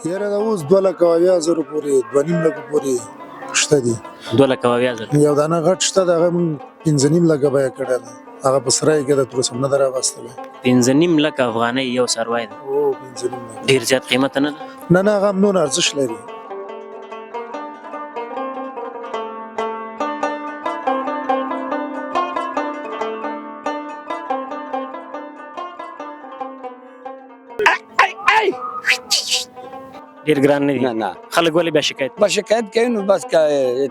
یاره دا اوس 2,80,000 پورې 2,500,000 پورې شته دي. 2,80,000 یو دانه غټ شته د هغه موږ 15,000 بیه کړی ده. هغه په سرای کې د تر اوسه نه ده راوستلی. 15,000 افغانۍ یو څاروی دی. او 15,000 ډېر زیات قیمته نه ده. نه هغه هم نور ارزښت لري. ډېر ګران نه دي. نه خلک ولې بیا شکایت بس شکایت کوي نو بس که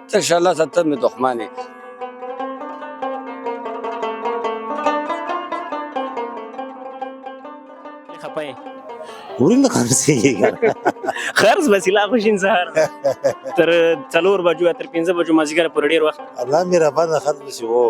ته انشاءالله ته مې دښمن یې. خفه یې؟ ورنه خرڅېږي خرڅ بس لا خوشین سهار تر 4 بجو یا تر 5 بجو مازدیګر پورې ډېر وخت. الله مهربانه خرڅ بشي وو.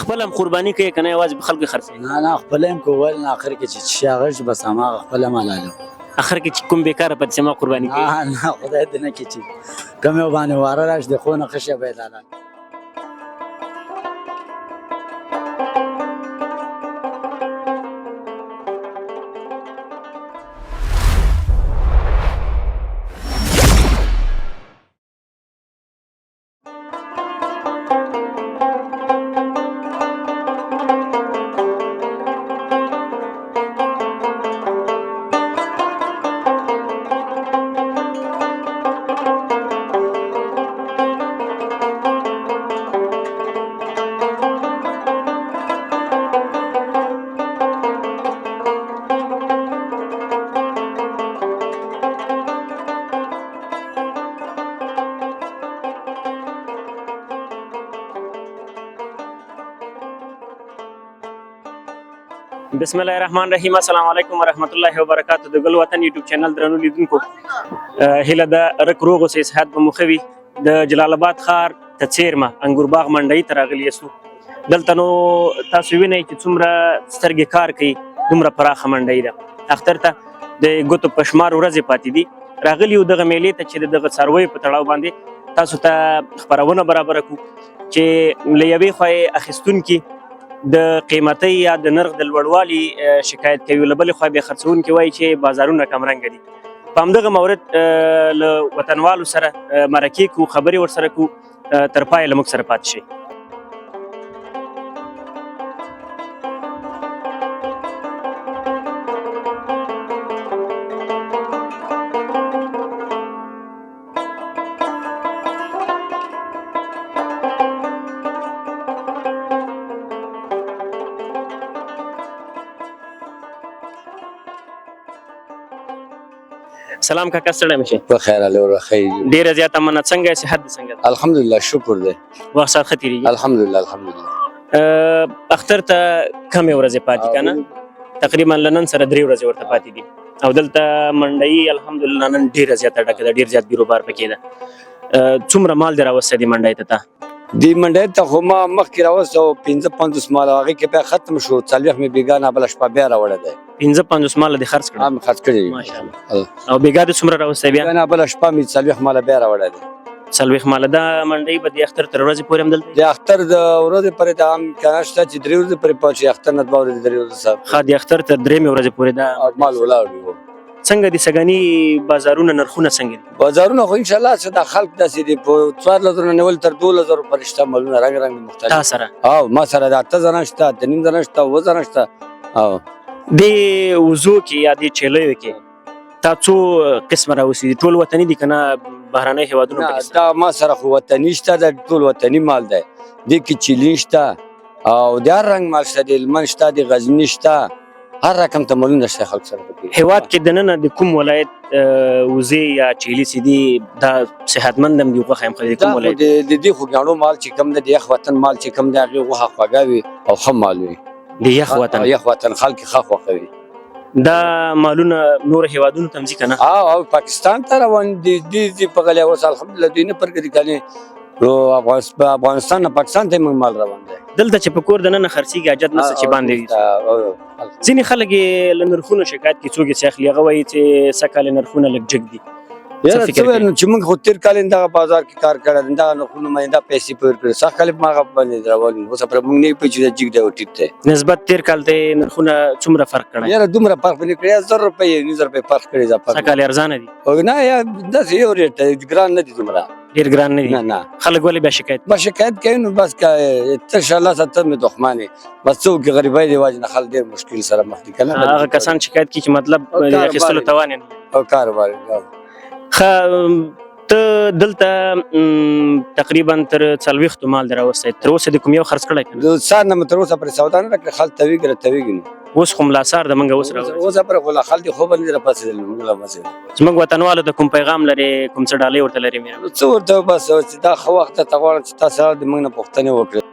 خپل هم قرباني کوي که نه یوازې په خلکو خرڅوي؟ نه خپل هم کول نه اخر کې چې شي هغه بس هماغه خپل هم حلالو. اخر کې چې کوم بیکاره پاتې شي ما قرباني کوي. نه خدای دې نه کړي چې کوم یو باندې واره راشي د خو نه ښه شی به یې حلال. بسم الله الرحمن الرحیم. السلام علیکم ورحمت الله وبرکاتہ. د ګل وطن یوټیوب چینل درنو لیدونکو هیله د رک روغ اوسئ، صحت به مو ښه وي. د جلال آباد ښار ته څیرمه انګور باغ منډۍ ته راغلي یسو. دلته نو تاسو وینئ چې څومره سترګې کار کوي، دومره پراخه منډۍ ده. اختر ته د ګوتو په شمار ورځې پاتې دي. راغلي یو دغه میلې ته چې دغه څارویو په تړاو باندې تاسو ته خپرونه برابره کړو چې له یوې خوا یې اخیستونکي د قیمتۍ یا د نرخ د لوړوالي شکایت کوي، له بلې خوا بیا خرڅوونکي وایي چې بازارونه کمرنګه دي. په همدغه مورد له وطنوالو سره مرکې کوو، خبرې ورسره کوو. تر پایه له موږ سره پاتې شئ. سلام کاکا، ستړی مه شئ. په خیر الله ورخی. ډېره زیاته مننه. څنګه یې؟ صحت دې څنګه ده؟ الحمدلله شکر دی. وخت ساعت ښه تېرېږي؟ الحمدلله. اختر ته کمې ورځې پاتې که نه؟ تقریبا له نن سره 3 ورځې ورته پاتې دي او دلته منډۍ الحمدلله نن ډېره زیاته ډکه ده، ډېر زیات بیروبار پکې ده. څومره مال دې راوستی دې منډۍ ته تا؟ دې منډۍ ته خو ما مخکې راوستی او 15-50 مال هغې کې بیا ختم شو. 40 مې بېګا نه بله شپه بیا راوړی دی. 15-50 ماله دې خرڅ کړل؟ مې خرڅ کړي دي ماشاءالله. او بېګا دې څومره راوستی بیا؟ بیا نه بله شپه مې 40 ماله بیا راوړی دی. 40 ماله. دا منډۍ به د اختر تر ورځې پورې هم دلته د اختر د ورځې پورې دا امکانات شته چې 3 ورځې پورې پاتې شي. اختر نه 2 ورځې 3 ورځې صاحب. ښه، د اختر تر 3 ورځې پورې دا مال ولاړ وي. څنګه دي سږني بازارونه نرخونه څنګه دي؟ بازارونه خو انشاءالله چې دا خلک داسې دي په 4,000 نه نیول تر 2,000 پورې شته مالونه، رنګ رنګ مختلف. تا سره؟ او ما سره د 8 زره شته، 3 زره شته، 7 زره شته. او دې وزو کې یا دې چیلیو کې تا څو قسمه راوسي دي؟ ټول وطني دي که نه بهرنۍ هېوادونه نه، پکې؟ دا ما سره خو وطني شته، دا ټول وطني مال دی. دې کې چیلین شته او د هر رنګ مال شته، د هلمند شته، د غزني شته، هر رقم ته مالونه شته خلک سره پکې. هېواد کې دننه د کوم ولایت وزې یا چیلي چې دي دا صحتمند هم دي، غوښه هم ښه دي؟ دا کوم خو ولایت؟ د دې خو ګاڼو مال چې کوم دی، د یخ وطن مال چې کوم دی، هغې غوښه خوږه وي او ښه مال وي. د یخ وطن؟ یخ وطن خلک ښه خوښوي. دا مالونه نور هېوادونو ته هم ځي که نه؟ او پاکستان ته روان دي. دې په غلې اوس الحمدلله دوی نه پرېږدي کنې. افغانستان نه پاکستان ته موږ مال روان دی. دلته چې په کور دننه خرڅېږي حاجت نشته چې باندې وي. ځینې خلک یې له نرخونو شکایت کوي، څوک یې چې اخلي هغه وایي چې سږ کال یې نرخونه لږ جګ دي. یاره فکر څه کوي؟ نو چې موږ خو تیر کال دغه بازار کې کار کړی دغه نو مینده پیسې پور کړې سخت کال ما باندې راوړل اوس پر موږ نه پېچو جګ دی ټیټ دی نسبت تیر کال ته نرخونه څومره فرق کړی یاره دومره فرق نه کړی 1000 روپۍ 9000 روپۍ فرق کړی ځا فرق سکه ارزانه دي او نه یا داسې یو ریټ دی ګران نه دي دومره ډیر ګران نه نه دي نه خلک ولې بیا شکایت با شکایت کوي نو بس کا ته شاله ستاسو مې دښمنه بس څوک غریبای دی واجب خل ډیر مشکل سره مخ دي کنه هغه کسان شکایت کوي چې مطلب او کار اخیستلو باندې. توان یې نه او کاروبار ته دلته تقریبا تر 40 مال دراوسته تر اوسه د کوم یو خرڅ کړی کنه د سار نه تر اوسه پر سودا نه کړ خل تویګره تویګنو اوس خو ملاسار د منګه اوس راوځي اوسه پر خل خل دی خو باندې را پاسې موږ لا پاسې زموږ وطنوالو ته کوم پیغام لري کوم څه ډالۍ ورته لري مې څو ورته بس چې دا خو وخت ته غواړم چې تاسو د موږ نه پوښتنه وکړئ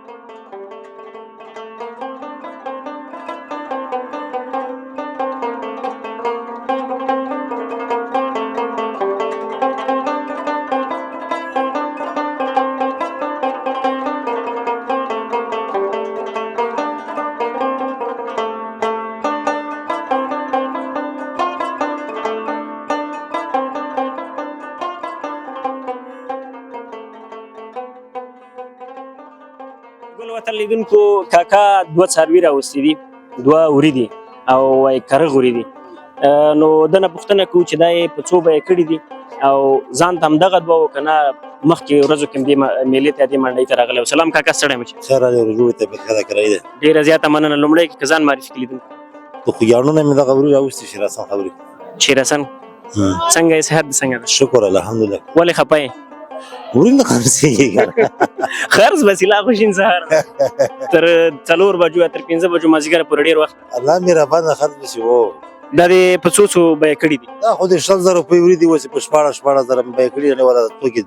ګل وطن لیدونکو کاکا دوه څاروي راوستي دي دوه وري دي او وای کرغ وري دي نو دنه پوښتنه کوو چې دا یې په څو به یې کړي دي او ځان ته همدغه دوه وکنه مخکې ورځو کې دې میلې ته دې منډۍ ته راغلی سلام کاکا ستړی مه شې خیر علي رجوع ته بخدا کړی دی ډېره زیاته مننه لومړی کې ځان معرفي کړي لیدونکو تو خو یاړو نه مې دغه وري راوستي شي راسم خبرې شیرحسن څنګه یې صحت دې څنګه ده شکر الحمدلله ولې خفه یې وري نه خرڅېږي خرڅ بس لا خوشین سهار تر 4 بجو تر 5 بجو مازیګر پورې ډېر وخت الله مې را باندې خرڅ شي وو دا دې په څو څو به یې کړي دي دا خو دې 10000 روپۍ وري دی وسی په 16000 مې کړی نه ولا تو کې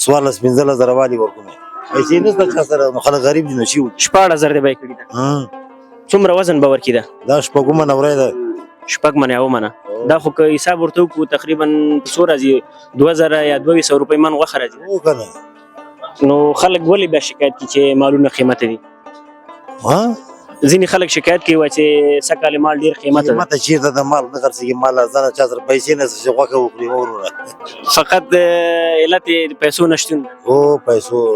14000 والی ورکوم پیسې نه څه سره نو خلک غریب دي نو شي 16000 دې به یې کړي ده څومره وزن به ورکړي ده دا شپږم نورې ده شپږ منه او منه دا خو که حساب ورته وکړو تقریبا په څو راځي 2000 یا 2200 روپۍ من غوښه راځي او کنه نو خلک ولې بیا شکایت کوي چې مالونه قیمت دي ها ځینې خلک شکایت کوي چې سکهاله مال ډیر قیمت ده ماته چیرته د مال نه خرڅېږي مال ځان چا سره پیسې نه شي غوښه وکړي وروره فقط علت پیسو نشتون او پیسو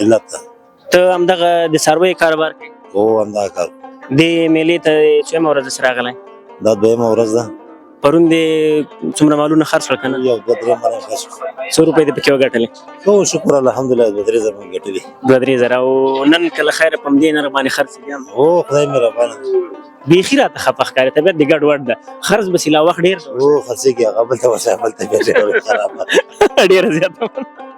علت ده ته همدغه د څارویو کاروبار کوي او همدا کار د میلې ته څومره ورځ سره راغلی دا دویمه ورځ ده پرون دې څومره مالونه خرڅ کړل کنه یو دوه درې مال خرڅ 100 روپۍ دې پکې وګټلې او شکر الحمدلله دوه درې زره مې ګټلې 2000 او نن کله خیر پم دې نه باندې خرڅ دي او خدای مې ربانه بیخي راته خپه ښکاري طبیعت دې ګډ وډ ده خرڅ بس لا وخت ډېر او خرڅېږي هغه بل ته ورشه بل ته بیا خراب ډېره زیاته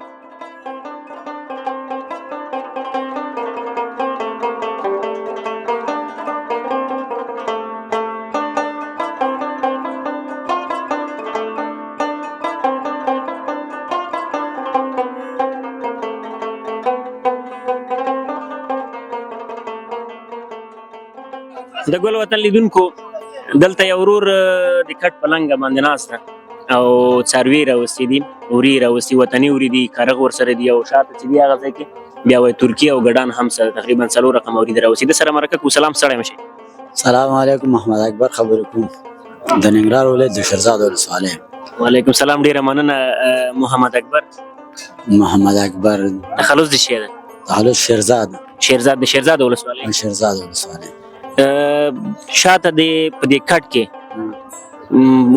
د ګل وطن لیدونکو دلته یو ورور د کټ پلنګ باندې ناست او څاروي راوستي دي وري راوستي وطني وري دي کارغ ورسره دي او شاته چې دی هغه ځای کې بیا وای ترکیه او ګډان هم سره تقریبا 3 رقم وري راوستي د سره مرکه کو سلام ستړی مشي السلام علیکم محمد اکبر خبرې کوم د ننګرهار ولایت د شیرزاد ولسوالۍ وعلیکم سلام ډیره مننه محمد اکبر محمد اکبر خلوص دي شه تعالو شیرزاد د شیرزاد ولسوالۍ شیرزاد ولسوالۍ شاته د په دې کټ کې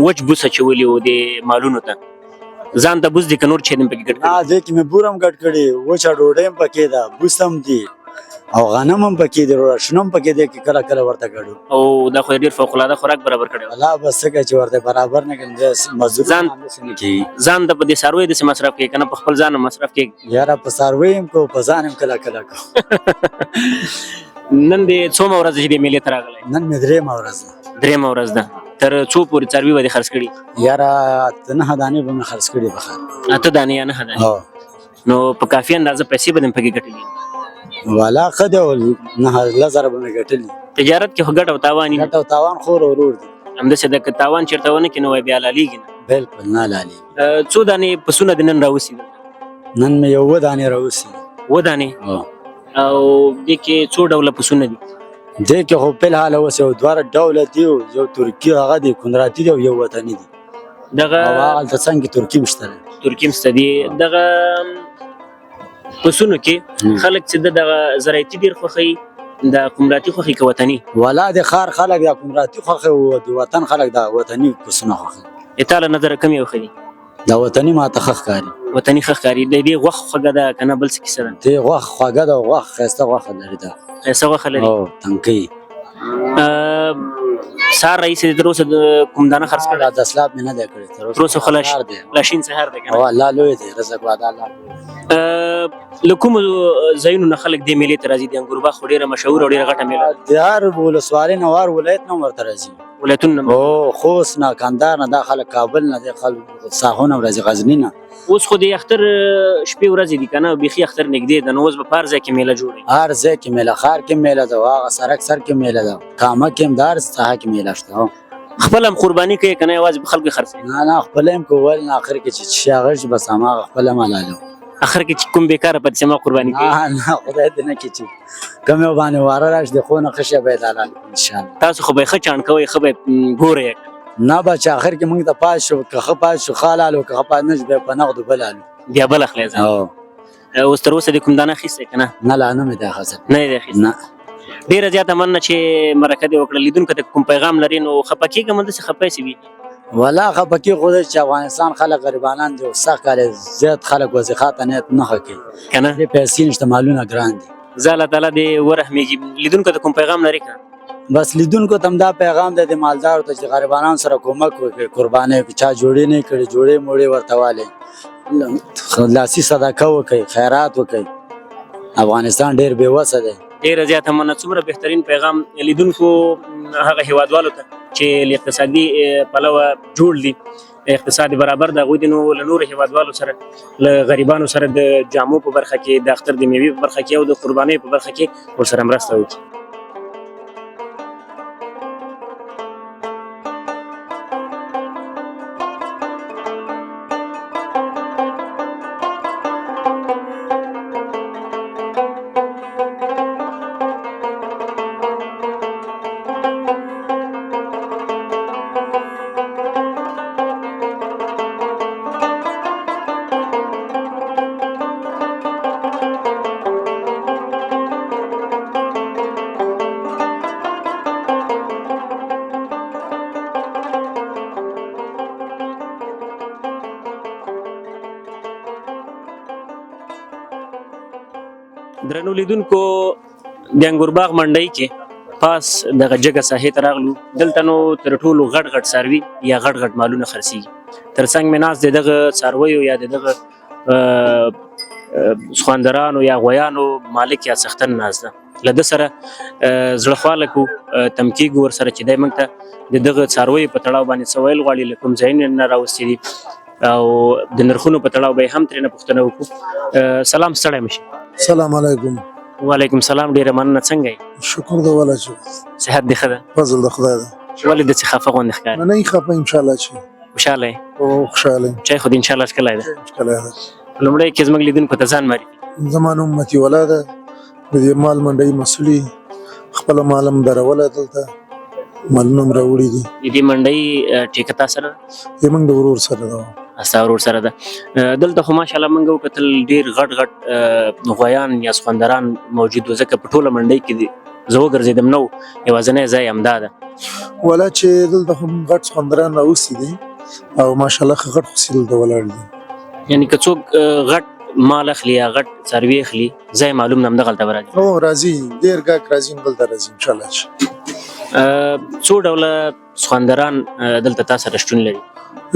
وچ بوسه چولې و د مالونو ته ځان ته بوس دي کنور چې دم پکې ګټ نه دې کې مې بورم ګټ کړي وچا ډوډۍ هم پکې ده بوسم دي او غنم هم پکې دي راشنم پکې دي کې کله کله ورته ګړو او دا خو ډیر فوق العاده خوراک برابر کړي الله بس څنګه چې ورته برابر نه کړي مزدور ځان ته په دې سروي د مصرف کې کنه په خپل ځان مصرف کې یاره په سروي هم کو په ځان هم کله کله کو نن دې څومره ورځ چې دې میلې ته راغلی نن مې درېیمه ورځ ده درېیمه ورځ ده تر څو پورې څاروي به دې خرڅ کړي یاره 9 دانې به مې خرڅ کړي بخار 8 دانې یا 9 دانې نو په کافي اندازه پیسې به دې پکې ګټلې والا خده ول 9000 به مې ګټلې تجارت کې ګټه او تاوان ګټه او تاوان خور ورور دي همداسې د تاوان چیرته ونه کې نو بیا لالیږي نه بالکل نه لالي څو دانې پسونه د نن راوسی نن مې یو دانې راوسی و دانې او دې کې څو ډوله پسونه دي دې کې خو په حال اوس یو دوه ډوله دي یو ترکی هغه دي کندراتی دي او یو وطني دي دغه او هغه څنګه ترکیم شته ترکیم ستدي دغه پسونو کې خلک چې دغه زراعتي ډیر خوخي د قمراتي خوخي که وطني ولا د خار خلک د قمراتي خوخه او د وطن خلک د وطني پسونه خوخه اطاله نظر کم یو خدي د وطني ما تخخ کاری وطني خخکاری د دې غوخ خوګه ده کنه بل څه کیسه ده ته غوخ خوګه د غوخ خسته غوخه لري دا څه غوخه لري او تنکی سار رئیس د دروسه کوم دانه خرڅ کړه د اسلام نه ده کړی تر اوسه خلاص لاشین سهار ده کنه او الله لوی دی رزق وعده الله لکوم زینو نه خلک د میلې ته راځي د انګورباغ خو ډیره مشهور او ډیره غټه میله د هر ولسوالۍ نه وار ولایت نه ورته راځي ولایتونه او خوست نه کندهار نه د خلک کابل نه د خلک ساحونه راځي غزنی نه اوس خو د اختر شپې ورځې دي کنه بيخي اختر نږدې ده نو اوس به پارځه کې میله جوړي هر ځای کې میله خار کې میله ده هغه سرک سر کې میله ده کامه کې هم دار ساحه کې میله شته خپل هم قرباني کوي کنه یوازې به خلک خرڅي نه خپل هم کول نه اخر کې چې شاغش بس ما خپل مالالو اخر کې کوم بیکاره پد سما قرباني کوي نه خدای دې نه کیږي کوم یو باندې واره راش د خونه خشه به دلال ان شاء الله تاسو خو به خچان کوي خو به ګوري نه بچ اخر کې موږ د پاس شو که پاس شو خالالو که پاس نش به په نقد بلالو بیا بل خلاص او اوس تر اوسه د کوم دانه خيسه کنه نه لا نه مې دا خاصه نه دی خيسه نه ډیره زیاته مننه چې مرکه دې وکړه لیدونکو ته کوم پیغام لري نو خپکیږه مده څه خپای سی وي ولا خپکی خو چې افغانستان خلک غریبانان دي او سخت کال زیات خلک وظیفات نه کوي کنه دې پیسې نشته مالونه ګران دي زاله تعالی دې ورحمېږي لیدونکو ته کوم پیغام لري کنه بس لیدونکو تم دا پیغام د مالدار ته چې غریبانان سره کومک وکړي قرباني چا جوړې نه کړي جوړې موړې ورته لاسي صدقه وکړي خیرات وکړي افغانستان ډیر بے وسه دی ډیر زیاته مننه څومره بهترین پیغام لیدونکو هغه هیوادوالو ته چې اقتصادي پلوه جوړ دي اقتصاد برابر د غوډ نو له نور هیوادوالو سره له غریبانو سره د جامو په برخه کې د اختر د میوې په برخه کې او د قربانۍ په برخه کې ورسره مرسته وکړي درنو لیدونکو د انګورباغ منډۍ کې پاس دغه جګه ساحې ته راغلو دلته نو تر ټولو غټ غټ څاروي یا غټ غټ مالونه خرڅېږي تر څنګ مې ناست دی دغه څارویو یا د دغه سخوندرانو یا غویانو مالک یا څښتن ناست ده له ده سره زړه خواله کو تمکیږو ورسره چې دی موږ ته د دغه څارویو په تړاو باندې څه ویل غواړي له کوم ځایونه نه راوستي دي او د نرخونو په تړاو به هم ترېنه پوښتنه وکړو سلام ستړی مه شي السلام علیکم وعلیکم سلام ډیره مننه څنګه یې شکر دی ولا چې صحت دې ښه ده فضل د خدای ده ولې داسې خفه غوندې ښکاري نه خپه ان شاء الله چې خوشحاله یې او خوشاله چای خو دې انشاءالله ښکلی ده ښکلی ده لومړی کې زموږ لیدونکو ته ځان معرفي زما نوم متي ولا ده د دې مال منډۍ مسؤلي خپله مال هم دروله دلته مالونه هم راوړي دي د دې منډۍ ټیکه تا سره زموږ د ورور سره ده ستا ورور سره ده دلته خو ماشاءالله موږ وکتل ډېر غټ غټ غویان یا سخوندران موجود وو ځکه په ټوله منډۍ کې دي زه وګرځېدم نه و یوازینی ځای همدا ده ولا چې دلته هم غټ سخوندران راوستي دي او ماشاءالله ښه غټ خوسي دلته ولاړ دي یعنی که څوک غټ مال اخلي یا غټ څاروي اخلي ځای معلوم نه همدغلته به راځي او راځي ډېر ګاک راځي هم دلته راځي انشاءالله چې څو ډوله سخوندران دلته تا سره شتون لري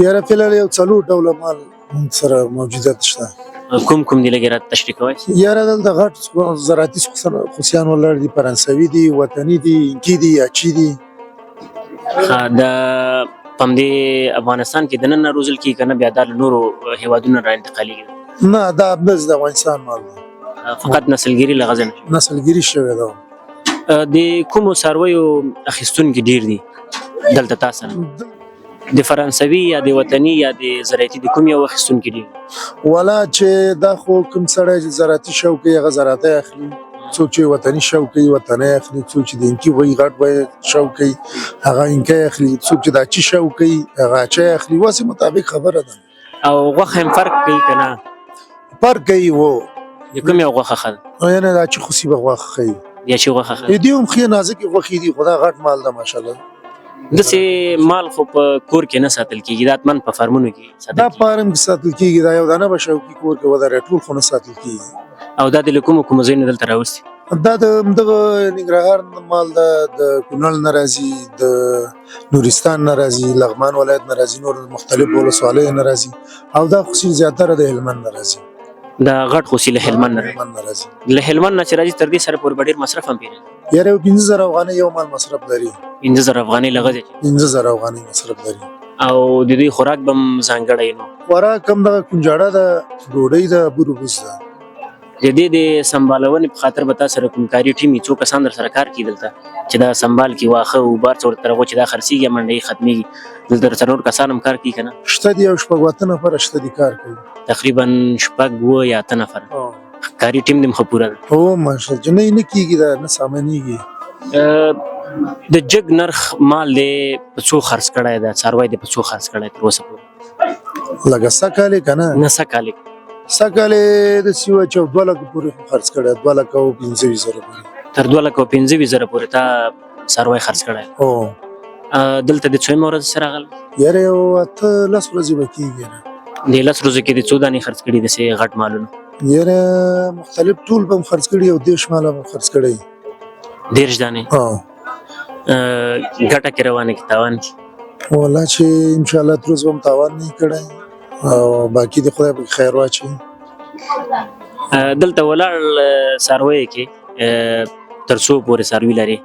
یاره فلال یو څلور ډوله مال موږ سره موجودات شته کوم دي لږ راته تشریح کوی یاره دلته غټ زراعتي خوسیان ولاړ دي فرانسوي دي وطني دي انګي دي اچي دي د پم دې افغانستان کې د نن روزل کې کنه بیا د نورو هیوادونو را انتقالېږي نه دا بس د افغانستان مال دی فقط نسلګری لغزن نسلګری شوی ده د کومو څارویو اخیستونکي ډیر دي دلته تاسو د فرانسوي یا د وطني یا د زراعتي د کوم یو اخیستونکي دي ولا چې دا خو کوم سړی چې زراعتي شوق یې هغه زراعتي اخلي څوک چې وطني شوق کوي وطني اخلي، څوک چې د انکی وای غټ وای شوق کوي هغه انکی اخلي، څوک چې د اچي شوق کوي هغه اچي اخلي، واسه مطابق خبره ده. او غوښه هم فرق کوي که نه؟ فرق کوي و د کومې غوښه ښه ده؟ یعنې د اچي خو سیبه غوښه ښه د اچي غوښه ښه ده. دي هم ښې نازکې غوښې دي، خو دا غټ مال ده ماشاءالله. داسې مال خو په کور کې نه ساتل کېږي، دا حتمن په فارمونو کې ساتل دا کېږي. پارم کې ساتل کېږي، دا یو دانه به شوقي کور کې ودرې ټول خو نه ساتل کېږي. او دا د له کومو ځایونو دلته راوستي؟ دا د دغه ننګرهار مال ده، د کونړ نه راځي، د نورستان نه راځي، لغمان ولایت نه راځي، نور مختلف ولسوالیو نه راځي، او دا خصوصي زیاتره د هلمند نه راځي. دا غټ خو له هلمند نه راځي. هلمند نه راځي. له هلمند نه چې راځي تر دې سره پورې به ډېر مصرف هم پیري. یاره یو 15,000 افغانۍ یو مال مصرف لري. 15,000 افغانۍ لږه دی 15,000 افغانۍ مصرف لري. او د دوی خوراک به هم ځانګړی نو. خوراک هم دغه کنجاړه ده، ډوډۍ ده، بوروبوس ده. د دې د سمبالونې په خاطر به تا سره کوم کاري ټیم وي، څو کسان در سره کار کوي دلته چې دا سمبال کړي، واښه اوبه څه ورته راغو چې دا خرڅېږي منډۍ ختمېږي، دلته در سره نور کسان هم کار کوي که نه؟ شته دي یو شپږ اوته نفره شته دي کار کوي. تقریبا 6 یا 8 نفره. کاري ټیم دې هم ښه پوره ده. هو ماشاءالله چې نه کېږي دا نه سامانېږي. د جګ نرخ مال دی په څو خرڅ کړی ده، څاروی دی په څو خرڅ کړی تر اوسه پورې؟ لکه سږ که نه نه سږ کال سږ کال د سیوه چې 2 لکه پورې خرڅ کړی، 2,25,000 پورې. تر 2,25,000 پورې تا څاروی خرڅ کړی. هو دلته د څویمه ورځ سره راغلی؟ یاره یو 8-10 ورځې به کېږي نه. د 10 ورځو کې د څو دانې خرڅ کړي داسې غټ مالونه؟ یاره مختلف ټول به هم خرڅ کړي او 10 ماله به هم خرڅ کړی. 10 دانې؟ ګټه کې روانه کې تاوان کې؟ والله چې انشاءالله تر اوسه به هم تاوان نه یې کړی او باقي د خدای پکې خیر واچوي. دلته ولاړ څارویو کې تر څو پورې څاروي لري؟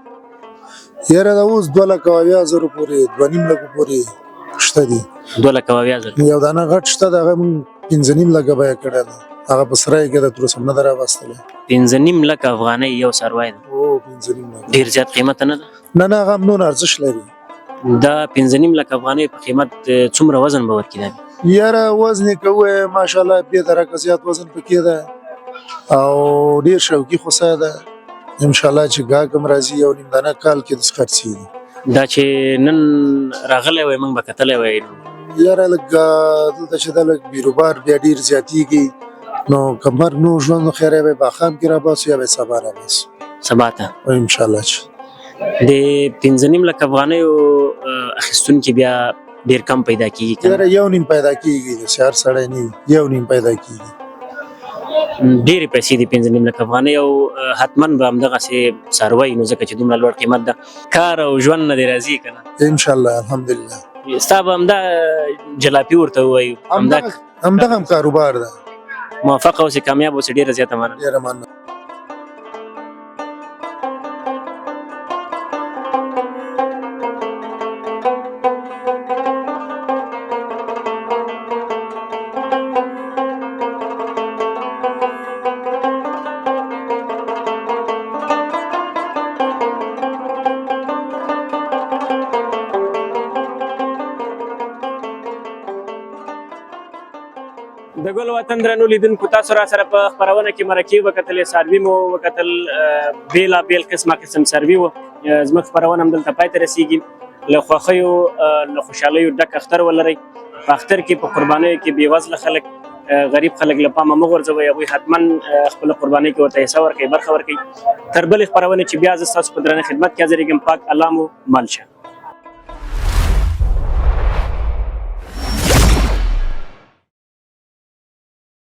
یاره دا اوس 2,80,000 پورې 2.5 لکه پورې شته دي. 2,80,000 یو دانه غټ شته د هغه موږ 15.5 لکه بیه کړی ده، هغه په سرای کې ده تر اوسه هم نه ده راوستلی. 15.5 لکه افغانۍ یو څاروی ده؟ او 15.5 لکه ډېر زیات قیمته نه ده؟ نه هغه هم نور ارزښت لري. دا 15.5 لکه افغانۍ په قیمت څومره وزن به ورکړي دا؟ یاره وزن یې که ووایې ماشاءالله 2 درکه زیات وزن پکې ده او ډېر شوقي خوسه ده. انشاءالله چې ګاګ هم راځي یو نیم دانه کال کې داسې خرڅېږي. دا چې نن راغلی وای موږ به کتلی وای یاره لږ دلته چې ده لږ بیروبار بیا ډېر زیاتېږي نو که مرګ نو ژوند نو خیر یا به یې ماښام کې راباسو یا به یې سبا راباسو سبا ته. انشاءالله چې د 15.5 لکه افغانیو اخیستونکي بیا ډېر کم پیدا کېږي که نه؟ یاره یو نیم پیدا کېږي، داسې هر سړی نه وي، یو نیم پیدا کېږي. ډېرې پیسې دي 15.5 لکه افغانۍ او حتما به همدغسې څاروی نو ځکه چې دومره لوړ قیمت ده کار او ژوند نه دې راځي که نه؟ انشاءالله الحمدلله. ستا به همدا جلاپي ورته ووایو همدغه هم کاروبار ده. موفق اوسې کامیاب اوسې ډېره زیاته مننه. ډېره مننه. د ګل وطن درنو لیدونکو تاسو را سره په خپرونه کې مرکې وکتلې، څاروي مو وکتل، بېلابېل قسمه قسم څاروي وو. زموږ خپرونه هم دلته پای ته رسېږي. له خوښیو له خوشحالیو ډک اختر ولرئ. په اختر کې په قربانیو کې بېوزله خلک غریب خلک له پامه مه غورځوئ، هغوی حتما خپله قربانۍ کې ورته حصه ورکوئ، برخه ورکوئ. تر بلې خپرونې چې بیا زه ستاسو په درنه خدمت کې حاضرېږم، پاک الله مو مل شه.